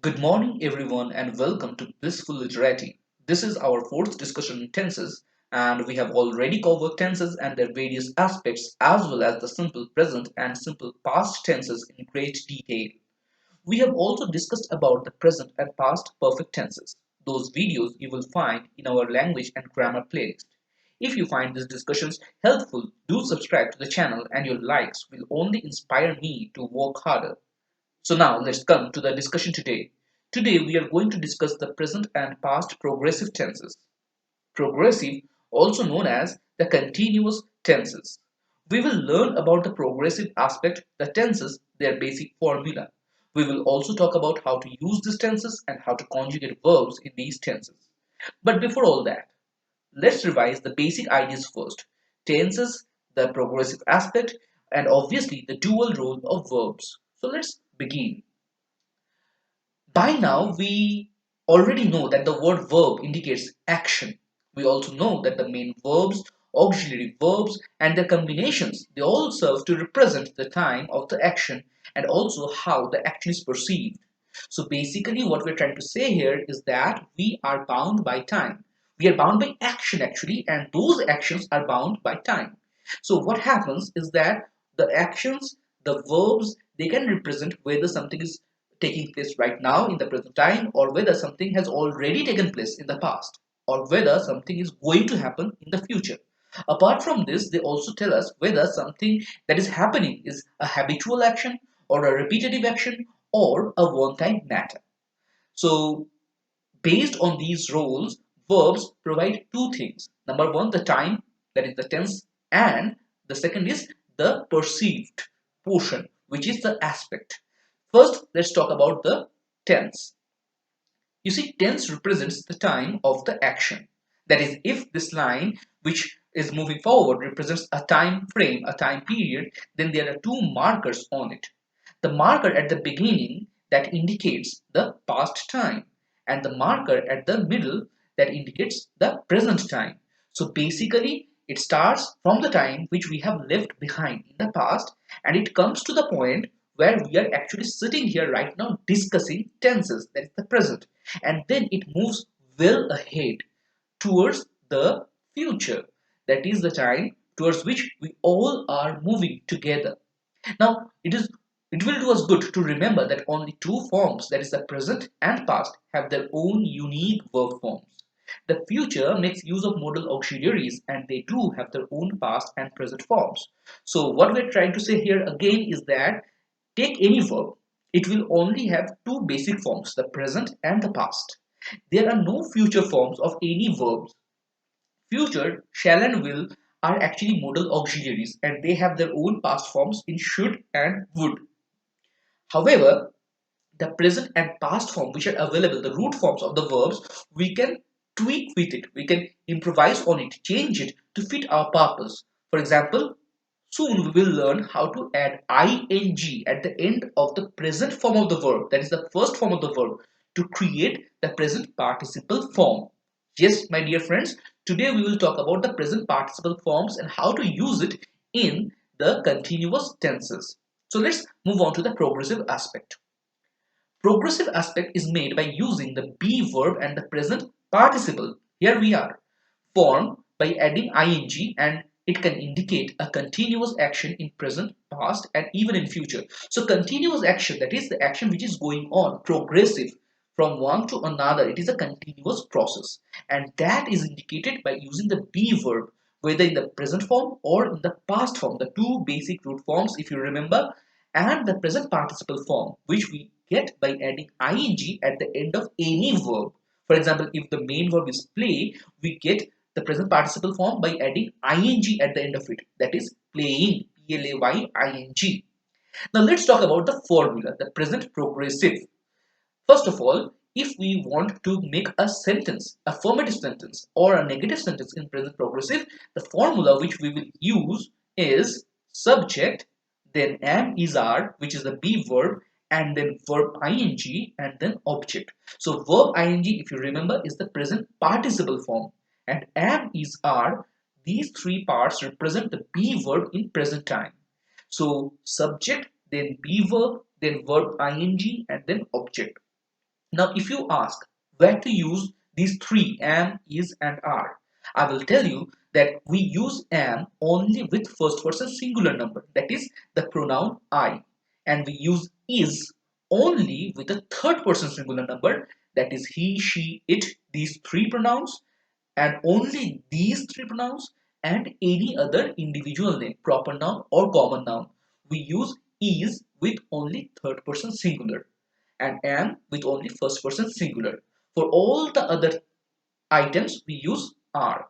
Good morning, everyone, and welcome to Blissful Literati. This is our fourth discussion on tenses, and we have already covered tenses and their various aspects, as well as the simple present and simple past tenses in great detail. We have also discussed about the present and past perfect tenses. Those videos you will find in our language and grammar playlist. If you find these discussions helpful, do subscribe to the channel, and your likes will only inspire me to work harder. So now let's come to the discussion today. Today we are going to discuss the present and past progressive tenses. Progressive, also known as the continuous tenses. We will learn about the progressive aspect, the tenses, their basic formula. We will also talk about how to use these tenses and how to conjugate verbs in these tenses. But before all that, let's revise the basic ideas first. Tenses, the progressive aspect, and obviously the dual role of verbs. So let's begin. By now, we already know that the word verb indicates action. We also know that the main verbs, auxiliary verbs, and their combinations, they all serve to represent the time of the action and also how the action is perceived. So basically, what we're trying to say here is that we are bound by time. We are bound by action actually, and those actions are bound by time. So what happens is that the actions, the verbs, they can represent whether something is taking place right now in the present time, or whether something has already taken place in the past, or whether something is going to happen in the future. Apart from this, they also tell us whether something that is happening is a habitual action, or a repetitive action, or a one-time matter. So based on these roles, verbs provide two things. Number one, the time, that is the tense, and the second is the perceived portion, which is the aspect. First, let's talk about the tense. You see, tense represents the time of the action. That is, if this line, which is moving forward, represents a time frame, a time period, then there are two markers on it. The marker at the beginning that indicates the past time, and the marker at the middle that indicates the present time. So basically, it starts from the time which we have left behind in the past, and it comes to the point where we are actually sitting here right now discussing tenses, that is the present, and then it moves well ahead towards the future, that is the time towards which we all are moving together. Now it will do us good to remember that only two forms, that is the present and past, have their own unique verb forms. The future makes use of modal auxiliaries, and they do have their own past and present forms. So what we're trying to say here again is that take any verb, it will only have two basic forms, the present and the past. There are no future forms of any verbs. Future, shall and will are actually modal auxiliaries, and they have their own past forms in should and would. However, the present and past form which are available, the root forms of the verbs, we can tweak with it, we can improvise on it, change it to fit our purpose. For example, soon we will learn how to add ing at the end of the present form of the verb, that is the first form of the verb, to create the present participle form. Yes, my dear friends, today we will talk about the present participle forms and how to use it in the continuous tenses. So let's move on to the progressive aspect. Progressive aspect is made by using the be verb and the present participle. Here we are, formed by adding ing, and it can indicate a continuous action in present, past, and even in future. So continuous action, that is the action which is going on, progressive, from one to another. It is a continuous process, and that is indicated by using the be verb, whether in the present form or in the past form, the two basic root forms, if you remember, and the present participle form, which we get by adding ing at the end of any verb. For example, if the main verb is play, we get the present participle form by adding ing at the end of it, that is playing, playing. Now let's talk about the formula, the present progressive. First of all, if we want to make a sentence, affirmative sentence or a negative sentence in present progressive, the formula which we will use is subject, then am is are, which is the be verb, and then verb ing, and then object. So verb ing, if you remember, is the present participle form, and am is are, these three parts represent the be verb in present time. So subject, then be verb, then verb ing, and then object. Now, if you ask where to use these three am, is, and are, I will tell you that we use am only with first person singular number, that is the pronoun I, and we use is only with the third person singular number, that is he, she, it, these three pronouns, and only these three pronouns and any other individual name, proper noun or common noun. We use is with only third person singular and am with only first person singular. For all the other items, we use are.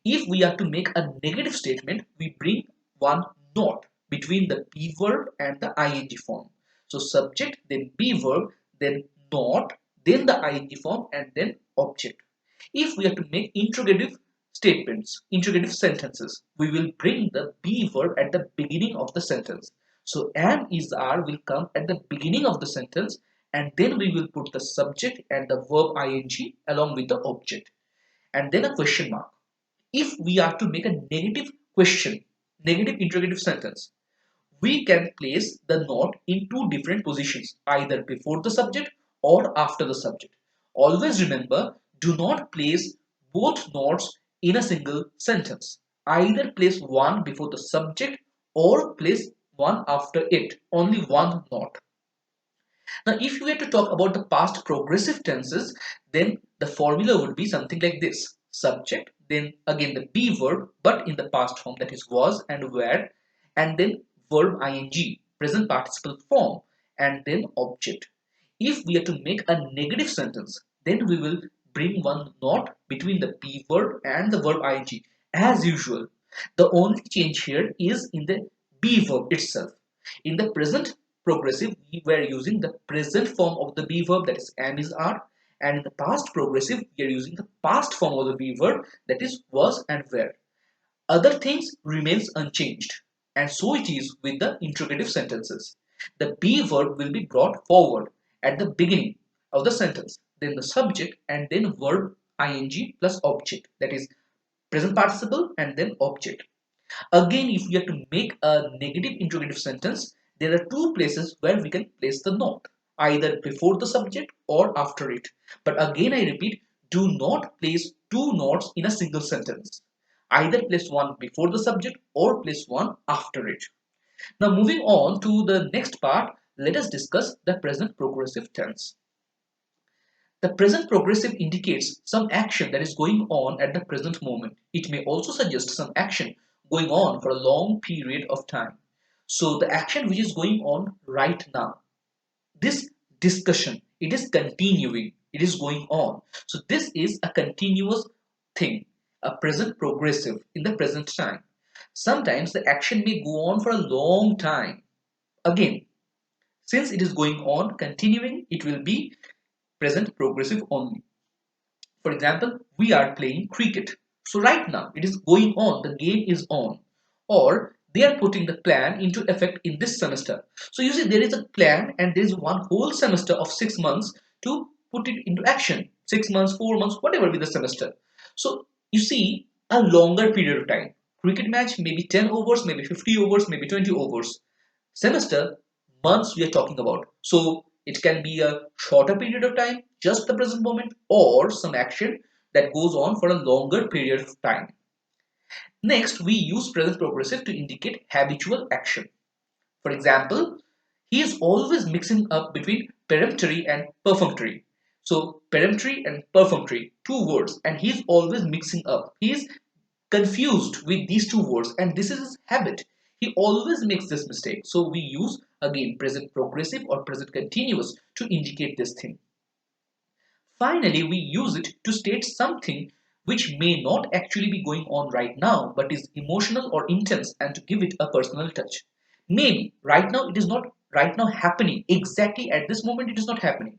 If we are to make a negative statement, we bring one not between the be verb and the ing form. So subject, then be verb, then not, then the ing form, and then object. If we are to make interrogative statements, interrogative sentences, we will bring the be verb at the beginning of the sentence. So am, is, are will come at the beginning of the sentence, and then we will put the subject and the verb ing along with the object, and then a question mark. If we are to make a negative question, negative interrogative sentence, we can place the not in two different positions, either before the subject or after the subject. Always remember, do not place both nots in a single sentence. Either place one before the subject or place one after it, only one not. Now, if you were to talk about the past progressive tenses, then the formula would be something like this. Subject, then again the be verb, but in the past form, that is was and were, and then verb ing, present participle form, and then object. If we are to make a negative sentence, then we will bring one not between the be verb and the verb ing as usual. The only change here is in the be verb itself. In the present progressive, we were using the present form of the be verb, that is am, is, are, and in the past progressive, we are using the past form of the be verb, that is was and were. Other things remains unchanged, and so it is with the interrogative sentences. The be verb will be brought forward at the beginning of the sentence, then the subject, and then verb ing plus object, that is present participle and then object. Again, if we are to make a negative interrogative sentence, there are two places where we can place the not, either before the subject or after it. But again, I repeat, do not place two nots in a single sentence. Either place one before the subject or place one after it. Now, moving on to the next part, let us discuss the present progressive tense. The present progressive indicates some action that is going on at the present moment. It may also suggest some action going on for a long period of time. So the action which is going on right now, this discussion, it is continuing, it is going on. So this is a continuous thing, a present progressive in the present time. Sometimes the action may go on for a long time. Again, since it is going on, continuing, it will be present progressive only. For example, we are playing cricket. So right now it is going on, the game is on. Or they are putting the plan into effect in this semester. So you see there is a plan and there is one whole semester of 6 months to put it into action. 6 months, 4 months, whatever be the semester. So you see a longer period of time. Cricket match maybe 10 overs, maybe 50 overs, maybe 20 overs. Semester, months we are talking about. So it can be a shorter period of time, just the present moment, or some action that goes on for a longer period of time. Next, we use present progressive to indicate habitual action. For example, he is always mixing up between peremptory and perfunctory. So peremptory and perfunctory, two words, and he's always mixing up. He's confused with these two words, and this is his habit. He always makes this mistake. So we use again present progressive or present continuous to indicate this thing. Finally, we use it to state something which may not actually be going on right now but is emotional or intense, and to give it a personal touch. Maybe right now it is not right now happening, exactly at this moment it is not happening,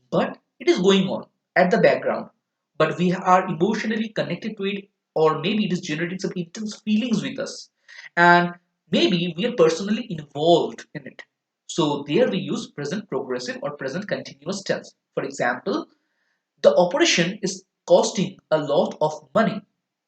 but it is going on at the background. But we are emotionally connected to it, or maybe it is generating some intense feelings with us, and maybe we are personally involved in it. So there we use present progressive or present continuous tense. For example, the operation is costing a lot of money.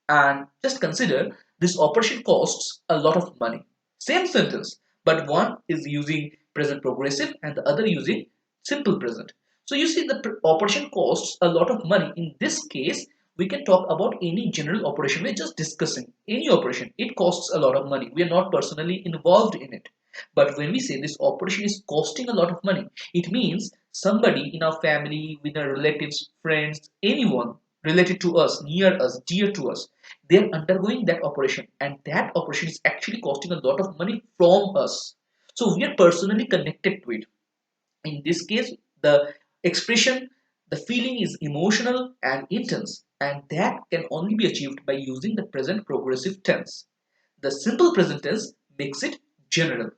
And just consider this operation costs a lot of money. Same sentence, but one is using present progressive and the other using simple present. So you see the operation costs a lot of money. In this case, we can talk about any general operation. We're just discussing any operation. It costs a lot of money. We are not personally involved in it. But when we say this operation is costing a lot of money, it means somebody in our family, with our relatives, friends, anyone related to us, near us, dear to us, they're undergoing that operation. And that operation is actually costing a lot of money from us. So we are personally connected to it. In this case, the expression, the feeling is emotional and intense, and that can only be achieved by using the present progressive tense. The simple present tense makes it general.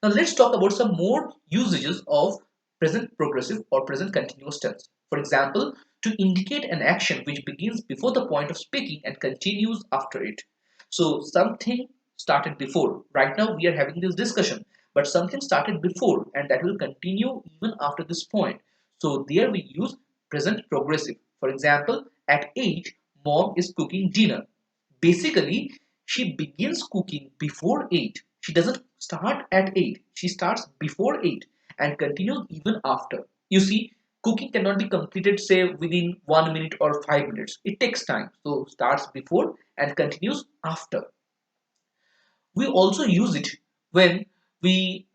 Now let's talk about some more usages of present progressive or present continuous tense. For example, to indicate an action which begins before the point of speaking and continues after it. So something started before. Right now we are having this discussion, but something started before and that will continue even after this point. So there we use present progressive. For example, at 8, mom is cooking dinner. Basically, she begins cooking before 8. She doesn't start at 8. She starts before 8 and continues even after. You see, cooking cannot be completed, say, within 1 minute or 5 minutes. It takes time. So, starts before and continues after. We also use it when we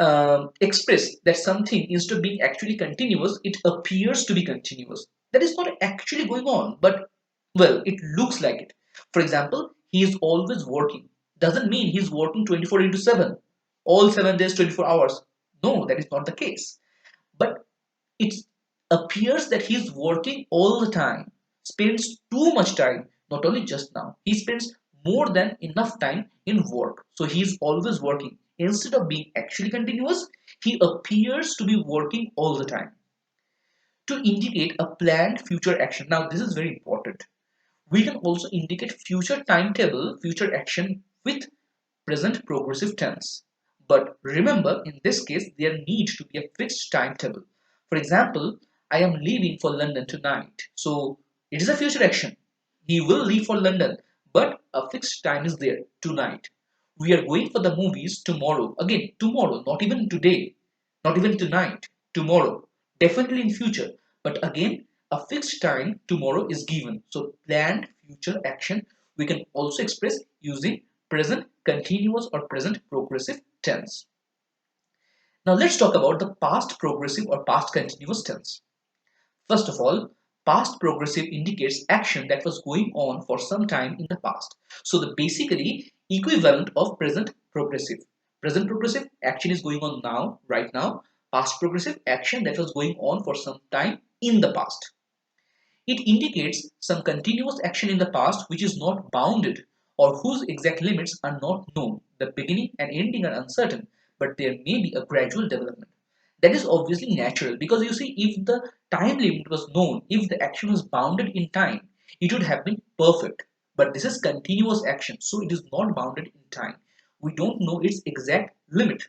express that something, instead of being actually continuous, it appears to be continuous. That is not actually going on, but well, it looks like it. For example, he is always working. Doesn't mean he's working 24 into 7, all 7 days, 24 hours. No, that is not the case. But it appears that he's working all the time, spends too much time, not only just now, he spends more than enough time in work. So he's always working. Instead of being actually continuous, he appears to be working all the time. To indicate a planned future action. Now, this is very important. We can also indicate future timetable, future action with present progressive tense. But remember, in this case, there needs to be a fixed timetable. For example, I am leaving for London tonight. So it is a future action. He will leave for London, but a fixed time is there tonight. We are going for the movies tomorrow. Again, tomorrow, not even today, not even tonight, tomorrow. Definitely in future. But again, a fixed time tomorrow is given. So planned future action we can also express using present continuous or present progressive tense. Now let's talk about the past progressive or past continuous tense. First of all, past progressive indicates action that was going on for some time in the past. So the basically equivalent of present progressive. Present progressive action is going on now, right now. Past progressive action that was going on for some time in the past. It indicates some continuous action in the past which is not bounded or whose exact limits are not known. The beginning and ending are uncertain, but there may be a gradual development. That is obviously natural because you see, if the time limit was known, if the action was bounded in time, it would have been perfect. But this is continuous action, so it is not bounded in time. We don't know its exact limit.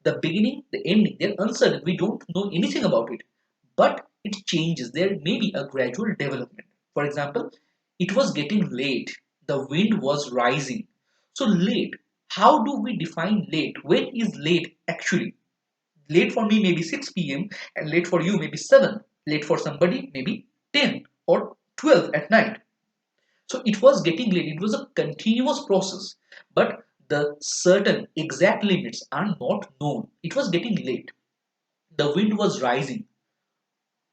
The beginning, the ending, they're uncertain. We don't know anything about it. But it changes. There may be a gradual development. For example, it was getting late. The wind was rising. So late. How do we define late? When is late actually? Late for me maybe 6 p.m. and late for you maybe 7. Late for somebody maybe 10 or 12 at night. So it was getting late. It was a continuous process. But the certain exact limits are not known. It was getting late. The wind was rising.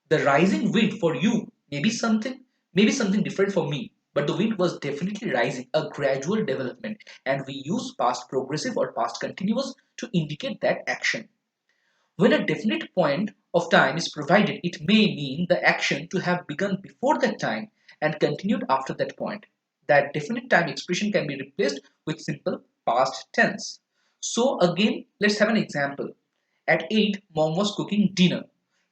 The rising wind for you maybe something different for me. But the wind was definitely rising, a gradual development. And we use past progressive or past continuous to indicate that action. When a definite point of time is provided, it may mean the action to have begun before that time and continued after that point. That definite time expression can be replaced with simple past tense. So again, let's have an example. At 8, mom was cooking dinner.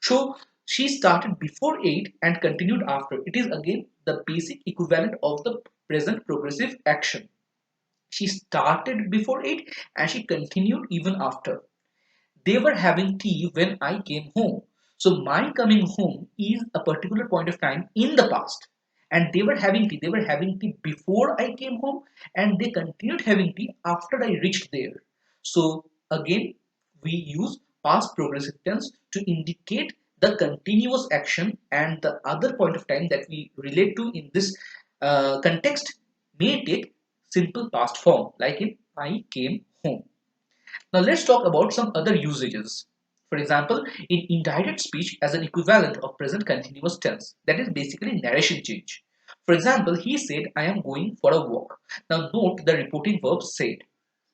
So she started before 8 and continued after. It is again the basic equivalent of the present progressive action. She started before 8 and she continued even after. They were having tea when I came home. So my coming home is a particular point of time in the past. And they were having tea. They were having tea before I came home and they continued having tea after I reached there. So again, we use past progressive tense to indicate the continuous action and the other point of time that we relate to in this context may take simple past form, like in I came home. Now let's talk about some other usages. For example, in indirect speech as an equivalent of present continuous tense, that is basically narration change. For example, he said, I am going for a walk. Now note the reporting verb said.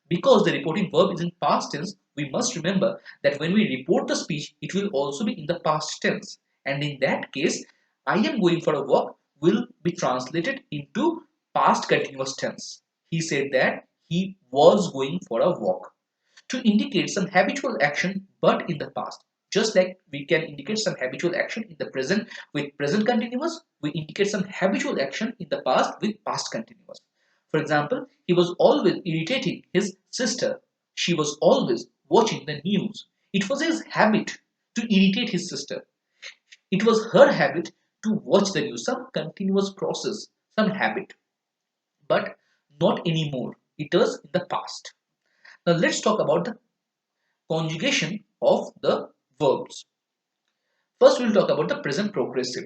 Because the reporting verb is in past tense, we must remember that when we report the speech, it will also be in the past tense. And in that case, I am going for a walk will be translated into past continuous tense. He said that he was going for a walk to indicate some habitual action but in the past. Just like we can indicate some habitual action in the present with present continuous, we indicate some habitual action in the past with past continuous. For example, he was always irritating his sister. She was always watching the news. It was his habit to irritate his sister. It was her habit to watch the news, some continuous process, some habit, but not anymore. It was in the past. Now let's talk about the conjugation of the verbs. First, we'll talk about the present progressive.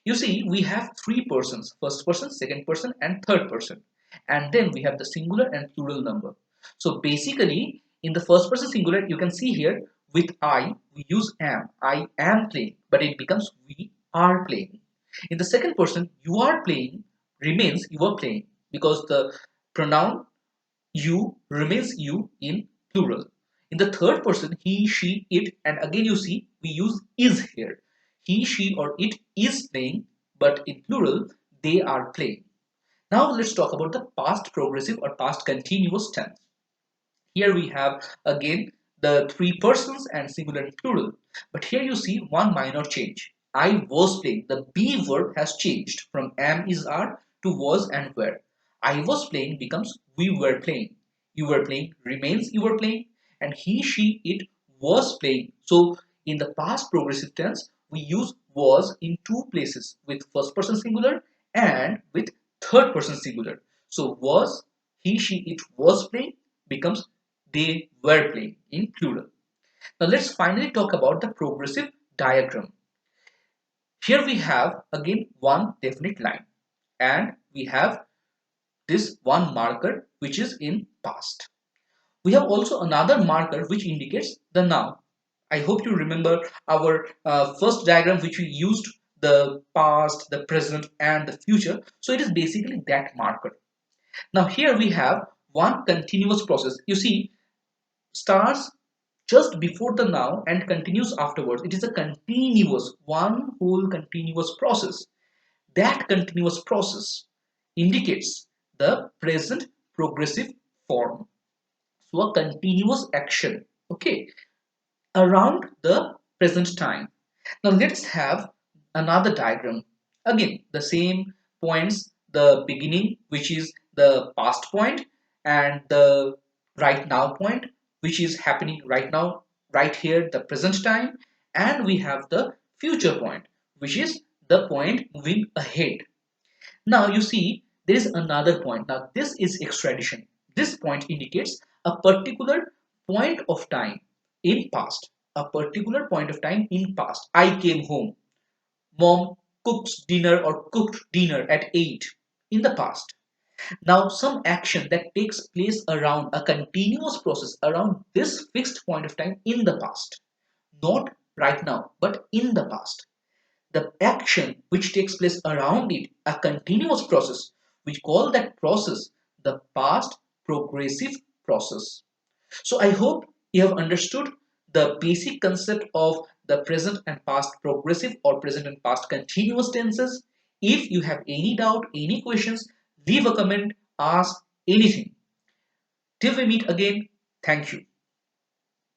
You see, we have three persons, first person, second person, and third person. And then we have the singular and plural number. So basically, in the first person singular, you can see here, with I, we use am. I am playing, but it becomes we are playing. In the second person, you are playing remains you are playing because the pronoun you remains you in plural. In the third person, he, she, it, and again you see we use is here. He, she, or it is playing, but in plural, they are playing. Now let's talk about the past progressive or past continuous tense. Here we have again the three persons and singular and plural. But here you see one minor change. I was playing. The be verb has changed from am is are to was and were. I was playing becomes we were playing. You were playing remains you were playing. And he, she, it was playing. So in the past progressive tense, we use was in two places with first person singular and with third person singular. So was, he, she, it was playing becomes they were playing in plural. Now let's finally talk about the progressive diagram. Here we have again one definite line and we have this one marker which is in past. We have also another marker which indicates the now. I hope you remember our first diagram which we used the past, the present and the future. So it is basically that marker. Now here we have one continuous process. You see starts just before the now and continues afterwards. It is a continuous, one whole continuous process. That continuous process indicates the present progressive form. So a continuous action, okay, around the present time. Now let's have another diagram. Again, the same points, the beginning, which is the past point, and the right now point, which is happening right now, right here, the present time, and we have the future point, which is the point moving ahead. Now you see there is another point. Now this is extradition. This point indicates a particular point of time in past. A particular point of time in past. I came home. Mom cooks dinner or cooked dinner at 8 in the past. Now some action that takes place around a continuous process around this fixed point of time in the past. Not right now, but in the past. The action which takes place around it, a continuous process, we call that process the past progressive process. So I hope you have understood the basic concept of the present and past progressive or present and past continuous tenses. If you have any doubt, any questions, leave a comment, ask anything. Till we meet again, thank you.